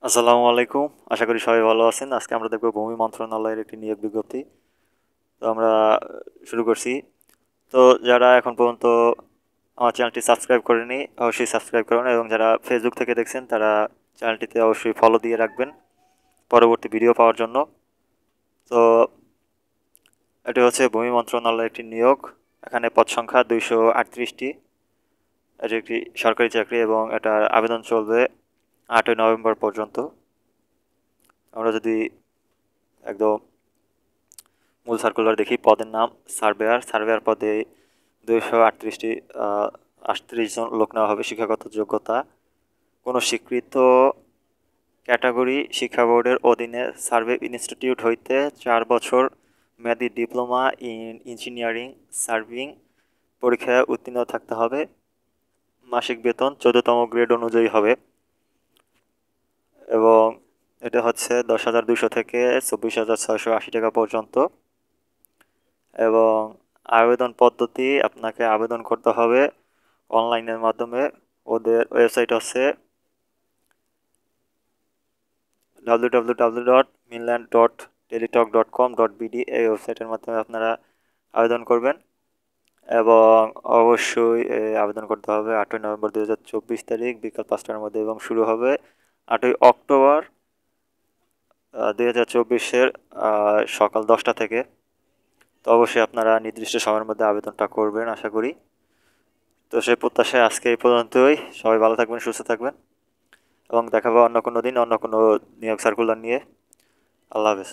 আসসালামু আলাইকুম। আশা করি সবাই ভালো আছেন। আজকে আমরা দেখব ভূমি মন্ত্রণালয়ের একটি নিয়োগ বিজ্ঞপ্তি। তো আমরা শুরু করছি। তো যারা এখন পর্যন্ত আমার চ্যানেলটি সাবস্ক্রাইব করেনি অবশ্যই সাবস্ক্রাইব করুন, এবং যারা ফেসবুক থেকে দেখছেন তারা চ্যানেলটিতে অবশ্যই ফলো দিয়ে রাখবেন পরবর্তী ভিডিও পাওয়ার জন্য। তো এটি হচ্ছে ভূমি মন্ত্রণালয়ের একটি নিয়োগ। এখানে পদ সংখ্যা 238টি। এটি একটি সরকারি চাকরি এবং এটার আবেদন চলবে 8ই নভেম্বর পর্যন্ত। আমরা যদি একদম মূল সার্কুলার দেখি, পদের নাম সার্ভেয়ার পদে 238টি 38 জন লোক নেওয়া হবে। শিক্ষাগত যোগ্যতা কোনো স্বীকৃত ক্যাটাগরি শিক্ষা বোর্ডের অধীনে সার্ভে ইনস্টিটিউট হইতে 4 বছর মেয়াদী ডিপ্লোমা ইন ইঞ্জিনিয়ারিং সার্ভিং পরীক্ষায় উত্তীর্ণ থাকতে হবে। মাসিক বেতন 14তম গ্রেড অনুযায়ী হবে, এবং এটা হচ্ছে 10,200 থেকে 24,680 টাকা পর্যন্ত। এবং আবেদন পদ্ধতি, আপনাকে আবেদন করতে হবে অনলাইনের মাধ্যমে। ওদের ওয়েবসাইট হচ্ছে www.mainland.teletalk.com.bd। এই ওয়েবসাইটের মাধ্যমে আপনারা আবেদন করবেন, এবং অবশ্যই আবেদন করতে হবে 8ই নভেম্বর 2024 তারিখ বিকাল 5টার মধ্যে, এবং শুরু হবে 8ই অক্টোবর 2024-এর সকাল 10টা থেকে। তো অবশ্যই আপনারা নির্দিষ্ট সময়ের মধ্যে আবেদনটা করবেন আশা করি। তো সেই প্রত্যাশায় আজকে এই পর্যন্তই। সবাই ভালো থাকবেন, সুস্থ থাকবেন, এবং দেখা হবে অন্য কোনো দিন অন্য কোনো নিয়োগ সার্কুলার নিয়ে। আল্লাহ হাফেজ।